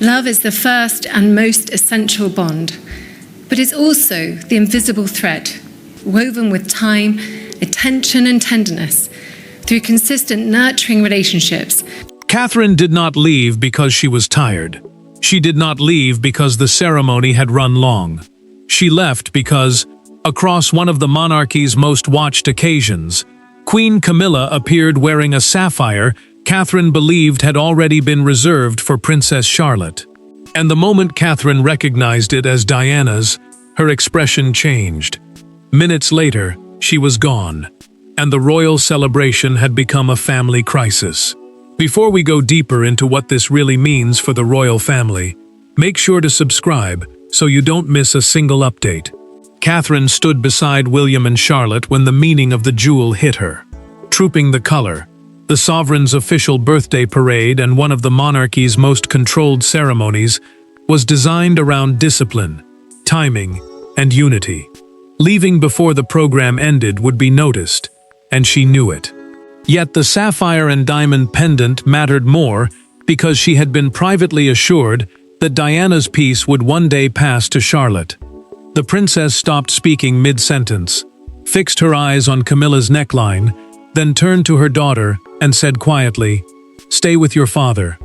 Love is the first and most essential bond, but it's also the invisible thread, woven with time, attention, and tenderness through consistent nurturing relationships. Catherine did not leave because she was tired. She did not leave because the ceremony had run long. She left because, across one of the monarchy's most watched occasions, Queen Camilla appeared wearing a sapphire Catherine believed had already been reserved for Princess Charlotte. And the moment Catherine recognized it as Diana's, her expression changed. Minutes later, she was gone, and the royal celebration had become a family crisis. Before we go deeper into what this really means for the royal family, make sure to subscribe so you don't miss a single update. Catherine stood beside William and Charlotte when the meaning of the jewel hit her. Trooping the color, the sovereign's official birthday parade and one of the monarchy's most controlled ceremonies, was designed around discipline, timing, and unity. Leaving before the program ended would be noticed, and she knew it. Yet the sapphire and diamond pendant mattered more because she had been privately assured that Diana's piece would one day pass to Charlotte. The princess stopped speaking mid-sentence, fixed her eyes on Camilla's neckline, then turned to her daughter and said quietly, "Stay with your father."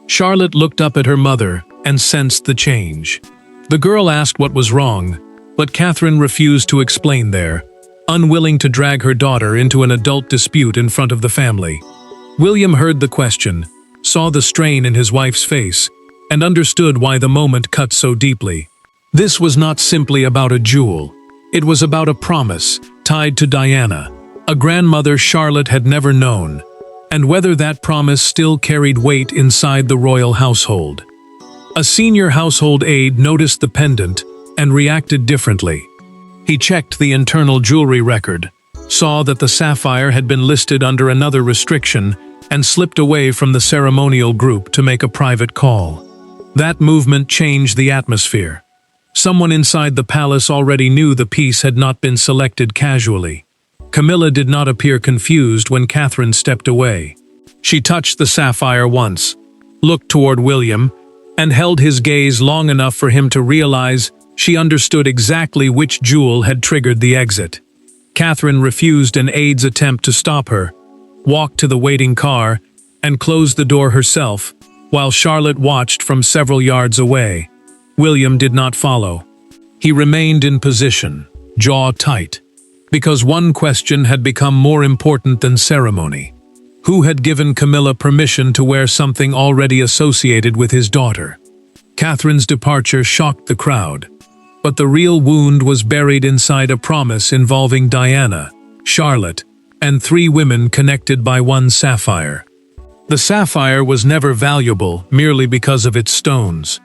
Charlotte looked up at her mother and sensed the change. The girl asked what was wrong, but Catherine refused to explain there, unwilling to drag her daughter into an adult dispute in front of the family. William heard the question, saw the strain in his wife's face, and understood why the moment cut so deeply. This was not simply about a jewel. It was about a promise tied to Diana, a grandmother Charlotte had never known, and whether that promise still carried weight inside the royal household. A senior household aide noticed the pendant and reacted differently. He checked the internal jewelry record, saw that the sapphire had been listed under another restriction, and slipped away from the ceremonial group to make a private call. That movement changed the atmosphere. Someone inside the palace already knew the piece had not been selected casually. Camilla did not appear confused when Catherine stepped away. She touched the sapphire once, looked toward William, and held his gaze long enough for him to realize she understood exactly which jewel had triggered the exit. Catherine refused an aide's attempt to stop her, walked to the waiting car, and closed the door herself, while Charlotte watched from several yards away. William did not follow. He remained in position, jaw tight, because one question had become more important than ceremony. Who had given Camilla permission to wear something already associated with his daughter? Catherine's departure shocked the crowd, but the real wound was buried inside a promise involving Diana, Charlotte, and 3 women connected by one sapphire. The sapphire was never valuable merely because of its stones.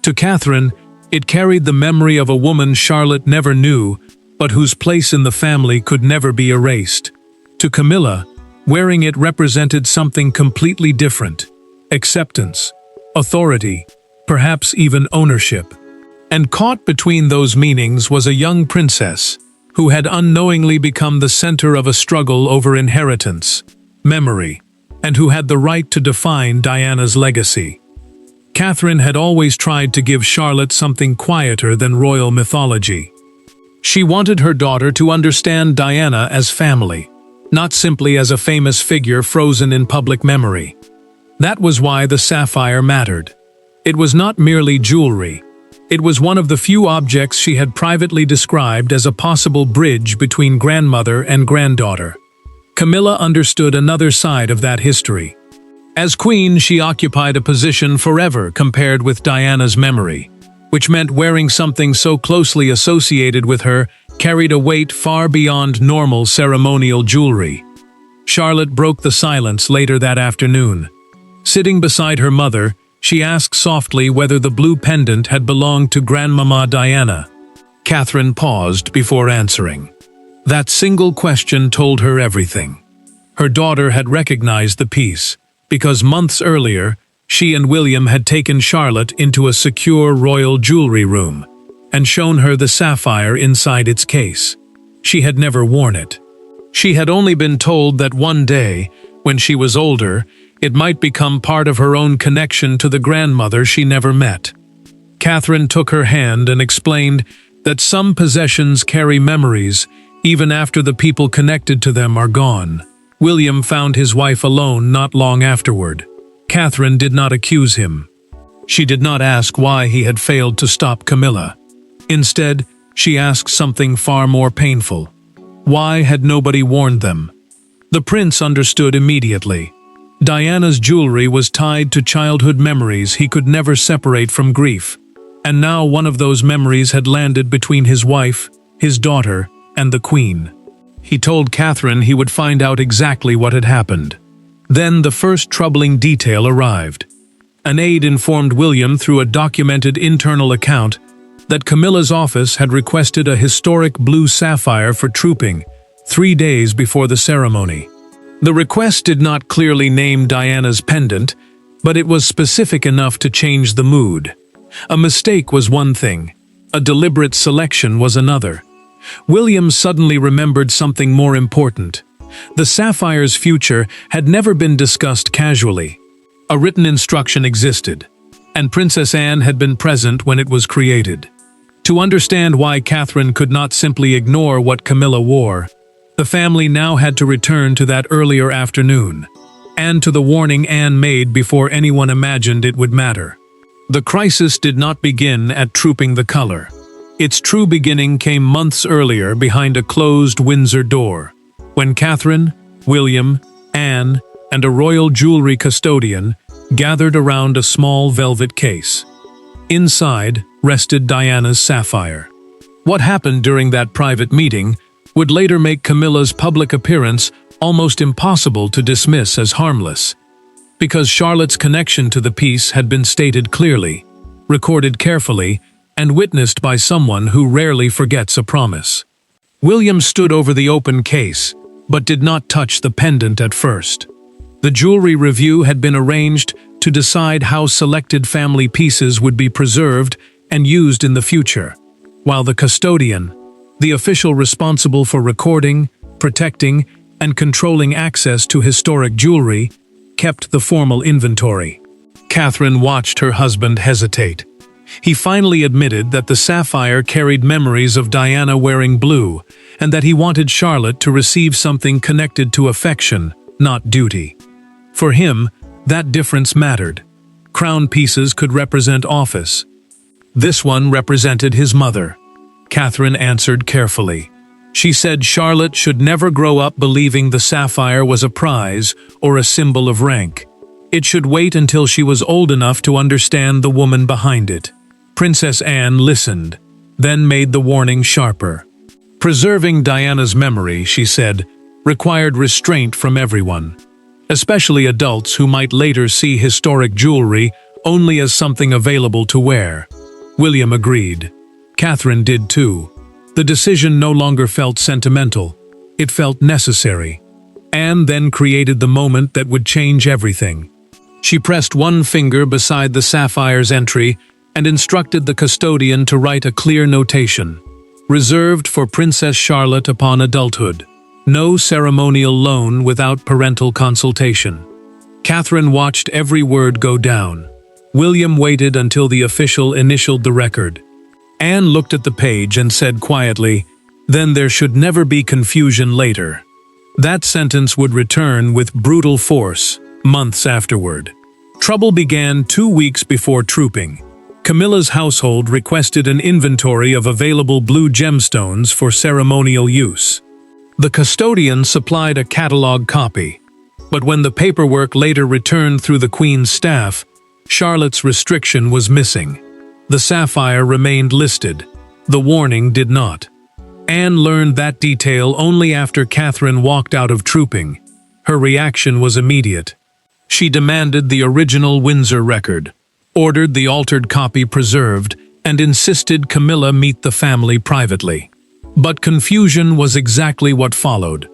To Catherine, it carried the memory of a woman Charlotte never knew, but whose place in the family could never be erased. To Camilla, wearing it represented something completely different: acceptance, authority, perhaps even ownership. And caught between those meanings was a young princess who had unknowingly become the center of a struggle over inheritance, memory, and who had the right to define Diana's legacy. Catherine had always tried to give Charlotte something quieter than royal mythology. She wanted her daughter to understand Diana as family, not simply as a famous figure frozen in public memory. That was why the sapphire mattered. It was not merely jewelry. It was one of the few objects she had privately described as a possible bridge between grandmother and granddaughter. Camilla understood another side of that history. As queen, she occupied a position forever compared with Diana's memory, which meant wearing something so closely associated with her carried a weight far beyond normal ceremonial jewelry. Charlotte broke the silence later that afternoon. Sitting beside her mother, she asked softly whether the blue pendant had belonged to Grandmama Diana. Catherine paused before answering. That single question told her everything. Her daughter had recognized the piece, because months earlier, she and William had taken Charlotte into a secure royal jewelry room and shown her the sapphire inside its case. She had never worn it. She had only been told that one day, when she was older, It might become part of her own connection to the grandmother she never met. Catherine took her hand and explained that some possessions carry memories even after the people connected to them are gone. William found his wife alone not long afterward. Catherine did not accuse him. She did not ask why he had failed to stop Camilla. Instead, she asked something far more painful. Why had nobody warned them? The prince understood immediately. Diana's jewelry was tied to childhood memories he could never separate from grief, and now one of those memories had landed between his wife, his daughter, and the queen. He told Catherine he would find out exactly what had happened. Then the first troubling detail arrived. An aide informed William through a documented internal account that Camilla's office had requested a historic blue sapphire for trooping 3 days before the ceremony. The request did not clearly name Diana's pendant, but it was specific enough to change the mood. A mistake was one thing, a deliberate selection was another. William suddenly remembered something more important. The sapphire's future had never been discussed casually. A written instruction existed, and Princess Anne had been present when it was created. To understand why Catherine could not simply ignore what Camilla wore, the family now had to return to that earlier afternoon, and to the warning Anne made before anyone imagined it would matter. The crisis did not begin at trooping the color. Its true beginning came months earlier behind a closed Windsor door, when Catherine, William, Anne, and a royal jewelry custodian gathered around a small velvet case. Inside rested Diana's sapphire. What happened during that private meeting would later make Camilla's public appearance almost impossible to dismiss as harmless, because Charlotte's connection to the piece had been stated clearly, recorded carefully, and witnessed by someone who rarely forgets a promise. William stood over the open case, but did not touch the pendant at first. The jewelry review had been arranged to decide how selected family pieces would be preserved and used in the future, while the custodian, the official responsible for recording, protecting, and controlling access to historic jewelry, kept the formal inventory. Catherine watched her husband hesitate. He finally admitted that the sapphire carried memories of Diana wearing blue, and that he wanted Charlotte to receive something connected to affection, not duty. For him, that difference mattered. Crown pieces could represent office. This one represented his mother. Catherine answered carefully. She said Charlotte should never grow up believing the sapphire was a prize or a symbol of rank. It should wait until she was old enough to understand the woman behind it. Princess Anne listened, then made the warning sharper. Preserving Diana's memory, she said, required restraint from everyone, especially adults who might later see historic jewelry only as something available to wear. William agreed. Catherine did too. The decision no longer felt sentimental. It felt necessary. Anne then created the moment that would change everything. She pressed one finger beside the sapphire's entry and instructed the custodian to write a clear notation. Reserved for Princess Charlotte upon adulthood. No ceremonial loan without parental consultation. Catherine watched every word go down. William waited until the official initialed the record. Anne looked at the page and said quietly, "Then there should never be confusion later." That sentence would return with brutal force, months afterward. Trouble began 2 weeks before trooping. Camilla's household requested an inventory of available blue gemstones for ceremonial use. The custodian supplied a catalog copy, but when the paperwork later returned through the Queen's staff, Charlotte's restriction was missing. The sapphire remained listed. The warning did not. Anne learned that detail only after Catherine walked out of trooping. Her reaction was immediate. She demanded the original Windsor record, ordered the altered copy preserved, and insisted Camilla meet the family privately. But confusion was exactly what followed.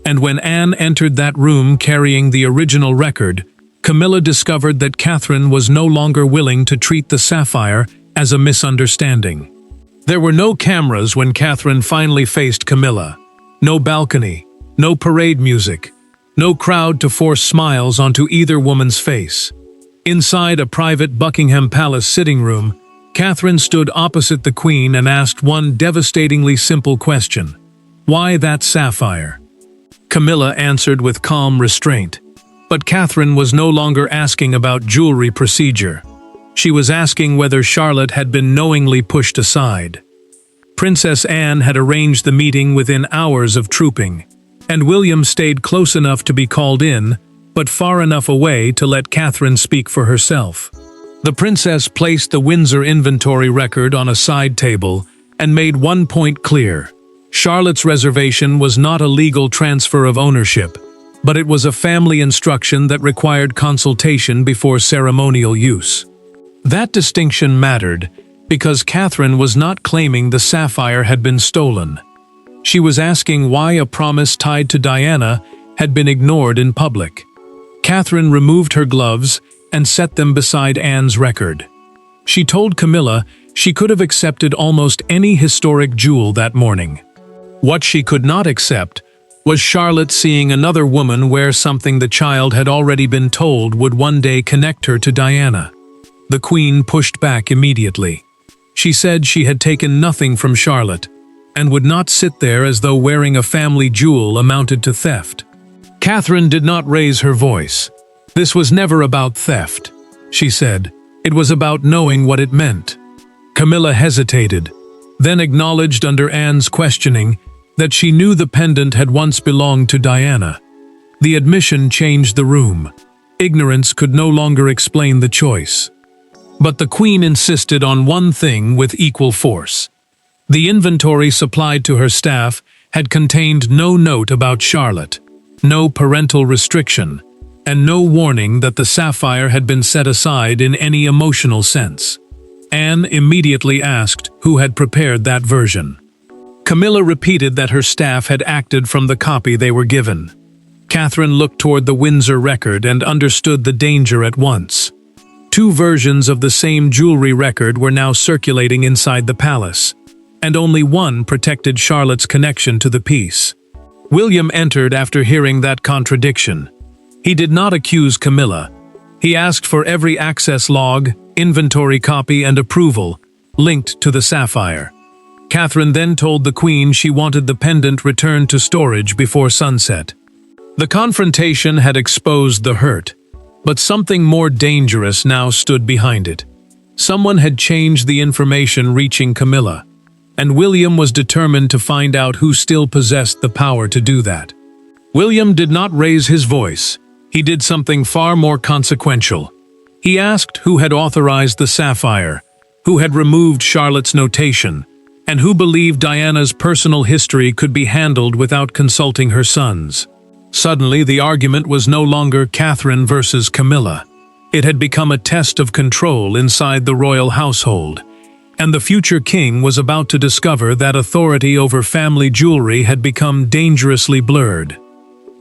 And when Anne entered that room carrying the original record, Camilla discovered that Catherine was no longer willing to treat the sapphire as a misunderstanding. There were no cameras when Catherine finally faced Camilla. No balcony, no parade music. No crowd to force smiles onto either woman's face. Inside a private Buckingham Palace sitting room, Catherine stood opposite the Queen and asked one devastatingly simple question. Why that sapphire? Camilla answered with calm restraint. But Catherine was no longer asking about jewelry procedure. She was asking whether Charlotte had been knowingly pushed aside. Princess Anne had arranged the meeting within hours of trooping, and William stayed close enough to be called in, but far enough away to let Catherine speak for herself. The princess placed the Windsor inventory record on a side table and made one point clear. Charlotte's reservation was not a legal transfer of ownership, but it was a family instruction that required consultation before ceremonial use. That distinction mattered because Catherine was not claiming the sapphire had been stolen. She was asking why a promise tied to Diana had been ignored in public. Catherine removed her gloves and set them beside Anne's record. She told Camilla she could have accepted almost any historic jewel that morning. What she could not accept was Charlotte seeing another woman wear something the child had already been told would one day connect her to Diana. The Queen pushed back immediately. She said she had taken nothing from Charlotte and would not sit there as though wearing a family jewel amounted to theft. Catherine did not raise her voice. This was never about theft, she said. It was about knowing what it meant. Camilla hesitated, then acknowledged under Anne's questioning that she knew the pendant had once belonged to Diana. The admission changed the room. Ignorance could no longer explain the choice. But the Queen insisted on one thing with equal force. The inventory supplied to her staff had contained no note about Charlotte, no parental restriction, and no warning that the sapphire had been set aside in any emotional sense. Anne immediately asked who had prepared that version. Camilla repeated that her staff had acted from the copy they were given. Catherine looked toward the Windsor record and understood the danger at once. Two versions of the same jewelry record were now circulating inside the palace, and only one protected Charlotte's connection to the piece. William entered after hearing that contradiction. He did not accuse Camilla. He asked for every access log, inventory copy, and approval linked to the sapphire. Catherine then told the Queen she wanted the pendant returned to storage before sunset. The confrontation had exposed the hurt, but something more dangerous now stood behind it. Someone had changed the information reaching Camilla, and William was determined to find out who still possessed the power to do that. William did not raise his voice. He did something far more consequential. He asked who had authorized the sapphire, who had removed Charlotte's notation, and who believed Diana's personal history could be handled without consulting her sons. Suddenly, the argument was no longer Catherine versus Camilla. It had become a test of control inside the royal household, and the future king was about to discover that authority over family jewelry had become dangerously blurred.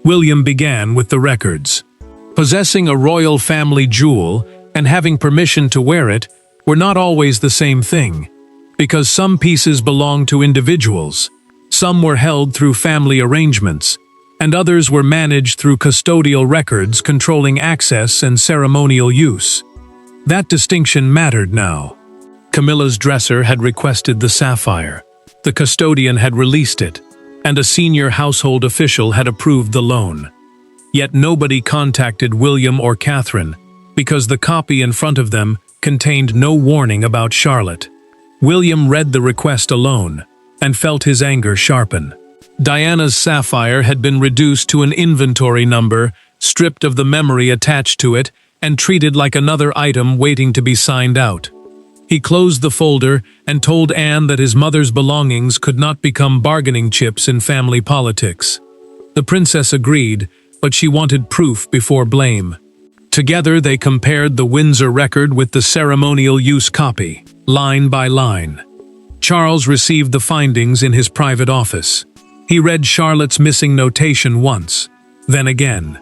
William began with the records. Possessing a royal family jewel and having permission to wear it were not always the same thing, because some pieces belonged to individuals, some were held through family arrangements, and others were managed through custodial records controlling access and ceremonial use. That distinction mattered now. Camilla's dresser had requested the sapphire, the custodian had released it, and a senior household official had approved the loan. Yet nobody contacted William or Catherine, because the copy in front of them contained no warning about Charlotte. William read the request alone, and felt his anger sharpen. Diana's sapphire had been reduced to an inventory number, stripped of the memory attached to it, and treated like another item waiting to be signed out. He closed the folder and told Anne that his mother's belongings could not become bargaining chips in family politics. The princess agreed, but she wanted proof before blame. Together they compared the Windsor record with the ceremonial use copy, line by line. Charles received the findings in his private office. He read Charlotte's missing notation once, then again.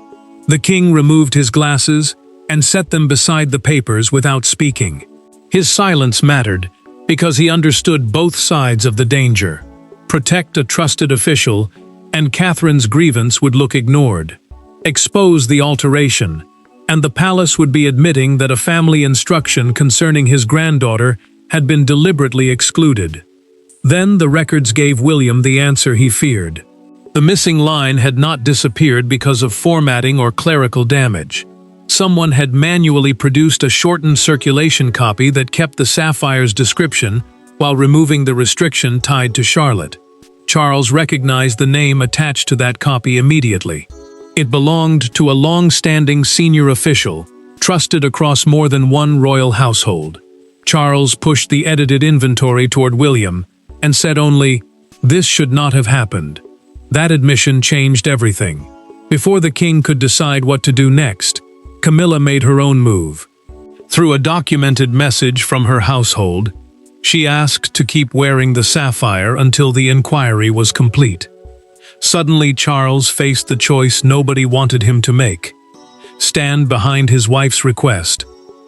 The king removed his glasses and set them beside the papers without speaking. His silence mattered because he understood both sides of the danger. Protect a trusted official, and Catherine's grievance would look ignored. expose the alteration, and the palace would be admitting that a family instruction concerning his granddaughter had been deliberately excluded. Then the records gave William the answer he feared. The missing line had not disappeared because of formatting or clerical damage. Someone had manually produced a shortened circulation copy that kept the Sapphire's description while removing the restriction tied to Charlotte. Charles recognized the name attached to that copy immediately. It belonged to a long-standing senior official, trusted across more than one royal household. Charles pushed the edited inventory toward William and said only, "This should not have happened." That admission changed everything. Before the king could decide what to do next, Camilla made her own move. Through a documented message from her household, she asked to keep wearing the sapphire until the inquiry was complete. Suddenly, Charles faced the choice nobody wanted him to make: stand behind his wife's request,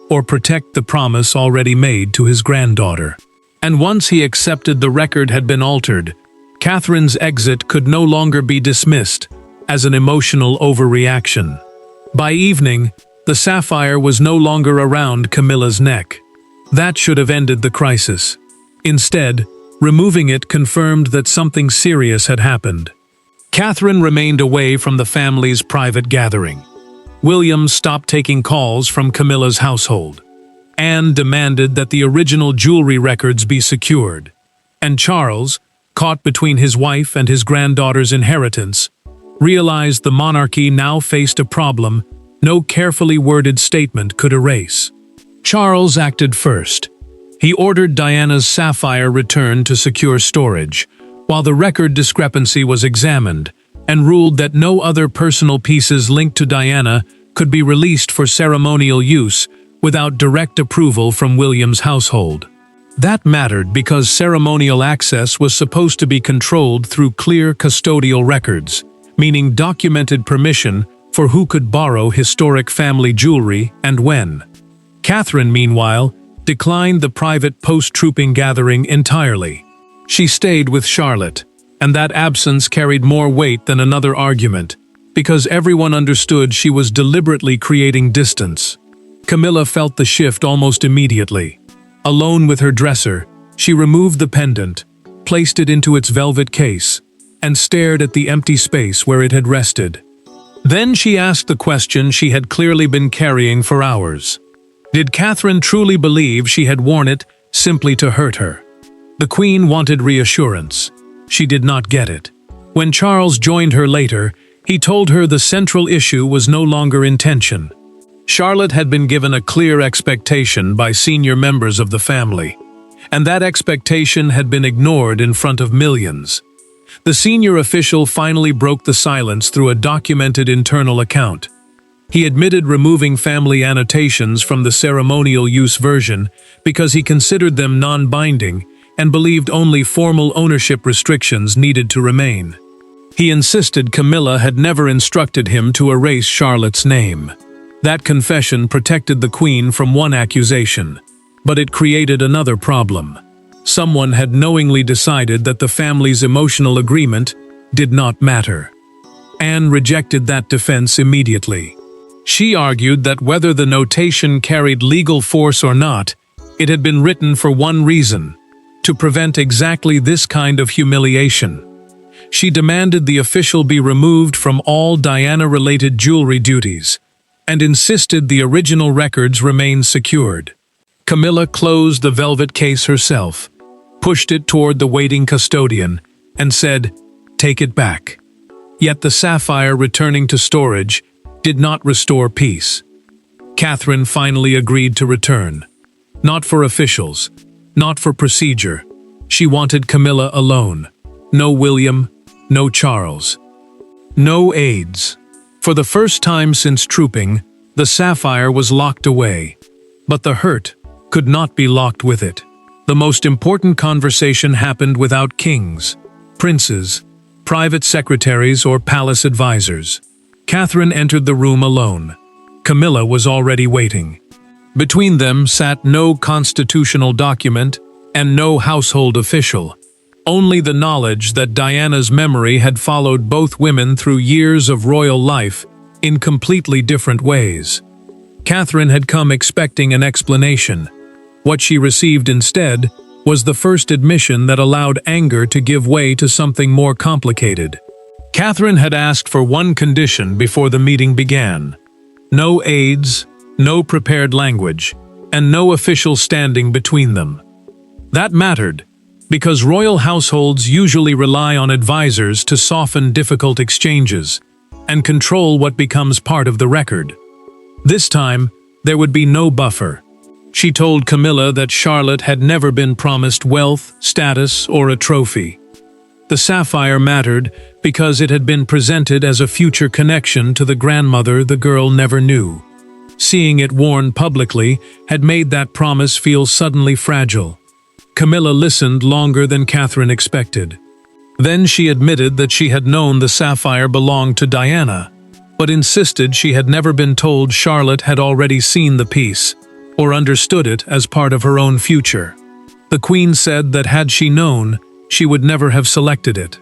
or protect the promise already made to his granddaughter. And once he accepted the record had been altered, Catherine's exit could no longer be dismissed as an emotional overreaction. By evening, the sapphire was no longer around Camilla's neck. That should have ended the crisis. Instead, removing it confirmed that something serious had happened. Catherine remained away from the family's private gathering. William stopped taking calls from Camilla's household. Anne demanded that the original jewelry records be secured. And Charles, caught between his wife and his granddaughter's inheritance, realized the monarchy now faced a problem no carefully worded statement could erase. Charles acted first. He ordered Diana's sapphire returned to secure storage, while the record discrepancy was examined, and ruled that no other personal pieces linked to Diana could be released for ceremonial use without direct approval from William's household. That mattered because ceremonial access was supposed to be controlled through clear custodial records, meaning documented permission for who could borrow historic family jewelry and when. Catherine, meanwhile, declined the private post-trooping gathering entirely. She stayed with Charlotte, and that absence carried more weight than another argument, because everyone understood she was deliberately creating distance. Camilla felt the shift almost immediately. Alone with her dresser, she removed the pendant, placed it into its velvet case, and stared at the empty space where it had rested. Then she asked the question she had clearly been carrying for hours. Did Catherine truly believe she had worn it simply to hurt her? The Queen wanted reassurance. She did not get it. When Charles joined her later, he told her the central issue was no longer intention. Charlotte had been given a clear expectation by senior members of the family, and that expectation had been ignored in front of millions. The senior official finally broke the silence through a documented internal account. He admitted removing family annotations from the ceremonial use version because he considered them non-binding and believed only formal ownership restrictions needed to remain. He insisted Camilla had never instructed him to erase Charlotte's name. That confession protected the Queen from one accusation, but it created another problem. Someone had knowingly decided that the family's emotional agreement did not matter. Anne rejected that defense immediately. She argued that whether the notation carried legal force or not, it had been written for one reason: to prevent exactly this kind of humiliation. She demanded the official be removed from all Diana-related jewelry duties, and insisted the original records remain secured. Camilla closed the velvet case herself, pushed it toward the waiting custodian, and said, "Take it back." Yet the sapphire returning to storage did not restore peace. Catherine finally agreed to return. Not for officials, not for procedure. She wanted Camilla alone. No William, no Charles. No aides. For the first time since trooping, the sapphire was locked away. But the hurt could not be locked with it. The most important conversation happened without kings, princes, private secretaries, or palace advisors. Catherine entered the room alone. Camilla was already waiting. Between them sat no constitutional document and no household official. Only the knowledge that Diana's memory had followed both women through years of royal life in completely different ways. Catherine had come expecting an explanation. What she received instead was the first admission that allowed anger to give way to something more complicated. Catherine had asked for one condition before the meeting began: no aides, no prepared language, and no official standing between them. That mattered, because royal households usually rely on advisors to soften difficult exchanges and control what becomes part of the record. This time, there would be no buffer. She told Camilla that Charlotte had never been promised wealth, status, or a trophy. The sapphire mattered because it had been presented as a future connection to the grandmother the girl never knew. Seeing it worn publicly had made that promise feel suddenly fragile. Camilla listened longer than Catherine expected. Then she admitted that she had known the sapphire belonged to Diana, but insisted she had never been told Charlotte had already seen the piece, or understood it as part of her own future. The Queen said that had she known, she would never have selected it.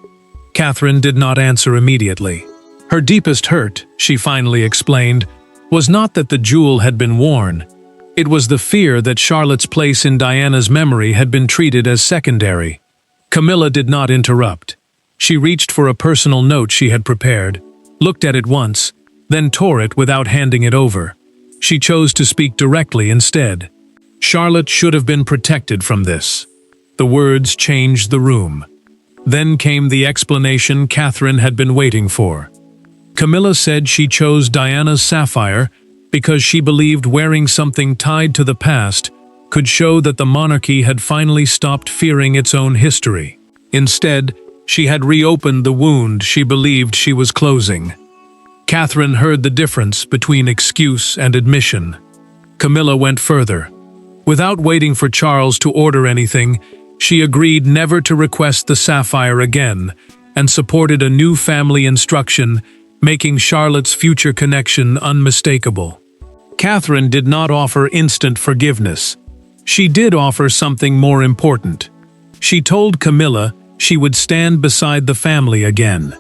Catherine did not answer immediately. Her deepest hurt, she finally explained, was not that the jewel had been worn. It was the fear that Charlotte's place in Diana's memory had been treated as secondary. Camilla did not interrupt. She reached for a personal note she had prepared, looked at it once, then tore it without handing it over. She chose to speak directly instead. Charlotte should have been protected from this. The words changed the room. Then came the explanation Catherine had been waiting for. Camilla said she chose Diana's sapphire because she believed wearing something tied to the past could show that the monarchy had finally stopped fearing its own history. Instead, she had reopened the wound she believed she was closing. Catherine heard the difference between excuse and admission. Camilla went further. Without waiting for Charles to order anything, she agreed never to request the sapphire again and supported a new family instruction, making Charlotte's future connection unmistakable. Catherine did not offer instant forgiveness. She did offer something more important. She told Camilla she would stand beside the family again.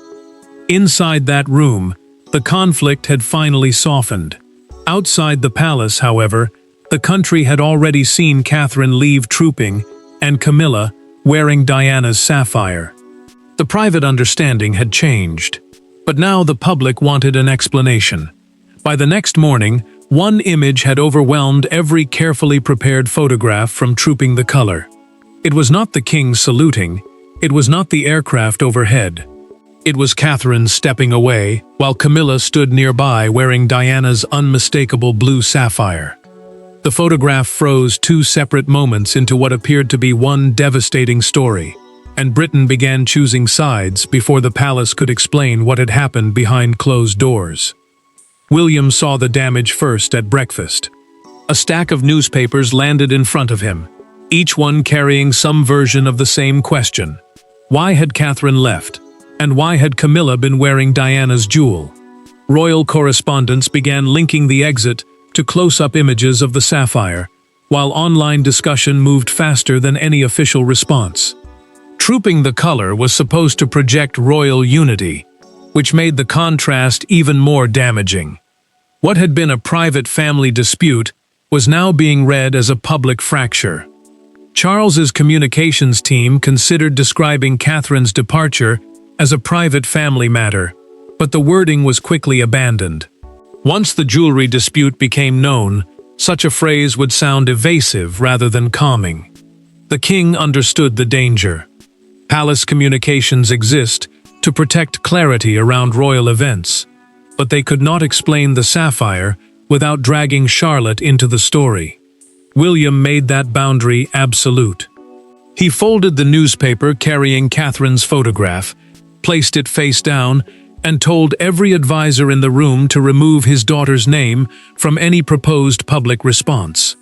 Inside that room, the conflict had finally softened. Outside the palace, however, the country had already seen Catherine leave trooping and Camilla wearing Diana's sapphire. The private understanding had changed, but now the public wanted an explanation. By the next morning, one image had overwhelmed every carefully prepared photograph from Trooping the Color. It was not the king saluting, it was not the aircraft overhead. It was Catherine stepping away, while Camilla stood nearby wearing Diana's unmistakable blue sapphire. The photograph froze two separate moments into what appeared to be one devastating story, and Britain began choosing sides before the palace could explain what had happened behind closed doors. William saw the damage first at breakfast. A stack of newspapers landed in front of him, each one carrying some version of the same question. Why had Catherine left? And why had Camilla been wearing Diana's jewel? Royal correspondents began linking the exit to close-up images of the sapphire, while online discussion moved faster than any official response. Trooping the Color was supposed to project royal unity, which made the contrast even more damaging. What had been a private family dispute was now being read as a public fracture. Charles's communications team considered describing Catherine's departure as a private family matter, but the wording was quickly abandoned. Once the jewelry dispute became known, such a phrase would sound evasive rather than calming. The king understood the danger. Palace communications exist to protect clarity around royal events, but they could not explain the sapphire without dragging Charlotte into the story. William made that boundary absolute. He folded the newspaper carrying Catherine's photograph, placed it face down, and told every advisor in the room to remove his daughter's name from any proposed public response.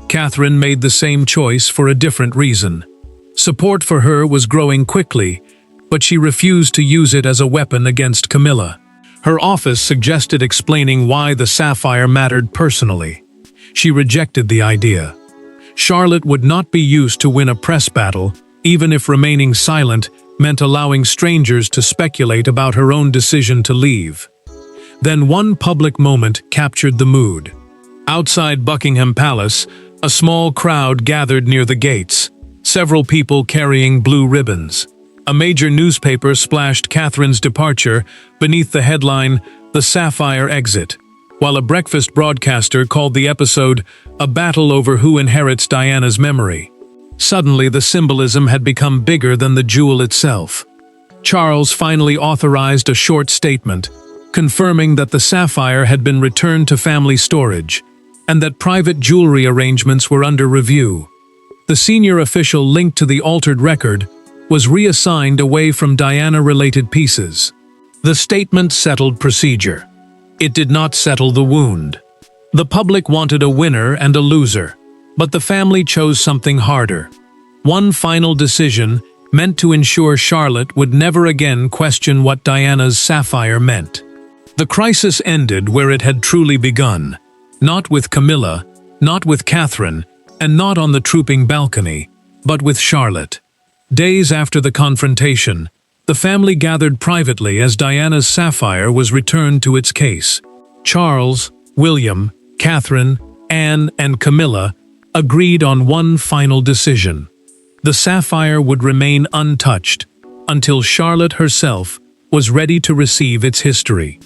Catherine made the same choice for a different reason. Support for her was growing quickly, but she refused to use it as a weapon against Camilla. Her office suggested explaining why the sapphire mattered personally. She rejected the idea. Charlotte would not be used to win a press battle, even if remaining silent meant allowing strangers to speculate about her own decision to leave. Then one public moment captured the mood. Outside Buckingham Palace, a small crowd gathered near the gates, several people carrying blue ribbons. A major newspaper splashed Catherine's departure beneath the headline, "The Sapphire Exit," while a breakfast broadcaster called the episode a battle over who inherits Diana's memory. Suddenly, the symbolism had become bigger than the jewel itself. Charles finally authorized a short statement, confirming that the sapphire had been returned to family storage, and that private jewelry arrangements were under review. The senior official linked to the altered record was reassigned away from Diana-related pieces. The statement settled procedure. It did not settle the wound. The public wanted a winner and a loser, but the family chose something harder. One final decision meant to ensure Charlotte would never again question what Diana's sapphire meant. The crisis ended where it had truly begun, not with Camilla, not with Catherine, and not on the trooping balcony, but with Charlotte. Days after the confrontation, the family gathered privately as Diana's sapphire was returned to its case. Charles, William, Catherine, Anne, and Camilla agreed on one final decision. The sapphire would remain untouched until Charlotte herself was ready to receive its history.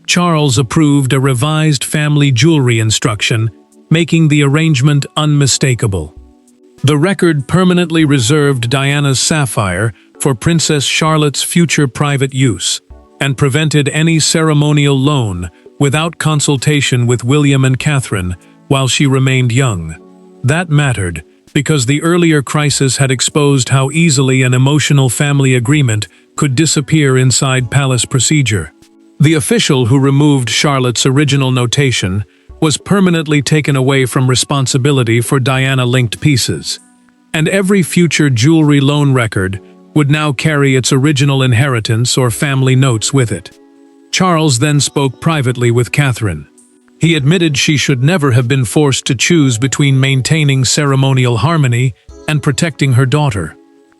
Charles approved a revised family jewelry instruction, making the arrangement unmistakable. The record permanently reserved Diana's sapphire for Princess Charlotte's future private use, and prevented any ceremonial loan without consultation with William and Catherine while she remained young. That mattered, because the earlier crisis had exposed how easily an emotional family agreement could disappear inside palace procedure. The official who removed Charlotte's original notation was permanently taken away from responsibility for Diana-linked pieces, and every future jewelry loan record would now carry its original inheritance or family notes with it. Charles then spoke privately with Catherine. He admitted she should never have been forced to choose between maintaining ceremonial harmony and protecting her daughter.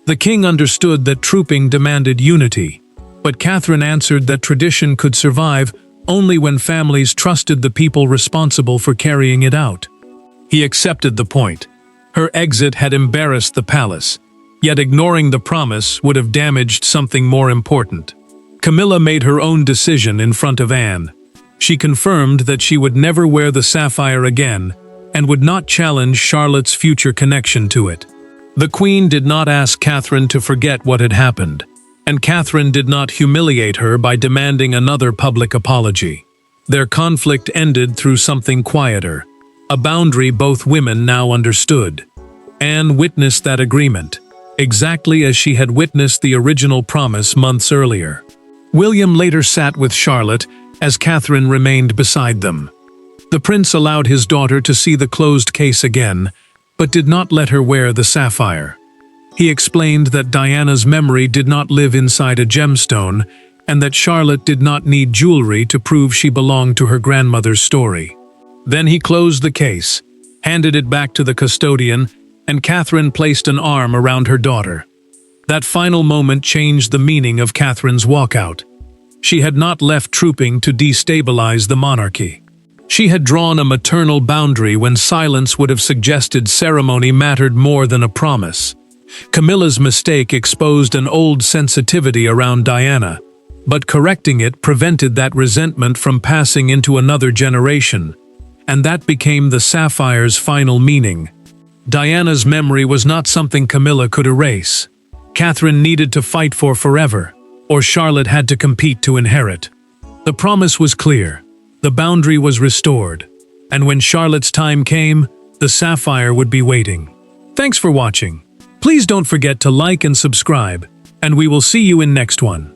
The king understood that trooping demanded unity, but Catherine answered that tradition could survive only when families trusted the people responsible for carrying it out. He accepted the point. Her exit had embarrassed the palace, yet ignoring the promise would have damaged something more important. Camilla made her own decision in front of Anne. She confirmed that she would never wear the sapphire again and would not challenge Charlotte's future connection to it. The Queen did not ask Catherine to forget what had happened, and Catherine did not humiliate her by demanding another public apology. Their conflict ended through something quieter, a boundary both women now understood. Anne witnessed that agreement, exactly as she had witnessed the original promise months earlier. William later sat with Charlotte as Catherine remained beside them. The prince allowed his daughter to see the closed case again, but did not let her wear the sapphire. He explained that Diana's memory did not live inside a gemstone, and that Charlotte did not need jewelry to prove she belonged to her grandmother's story. Then he closed the case, handed it back to the custodian, and Catherine placed an arm around her daughter. That final moment changed the meaning of Catherine's walkout. She had not left trooping to destabilize the monarchy. She had drawn a maternal boundary when silence would have suggested ceremony mattered more than a promise. Camilla's mistake exposed an old sensitivity around Diana, but correcting it prevented that resentment from passing into another generation, and that became the sapphire's final meaning. Diana's memory was not something Camilla could erase. Catherine needed to fight for forever, or Charlotte had to compete to inherit. The promise was clear, the boundary was restored, and when Charlotte's time came, the sapphire would be waiting. Thanks for watching. Please don't forget to like and subscribe, and we will see you in next one.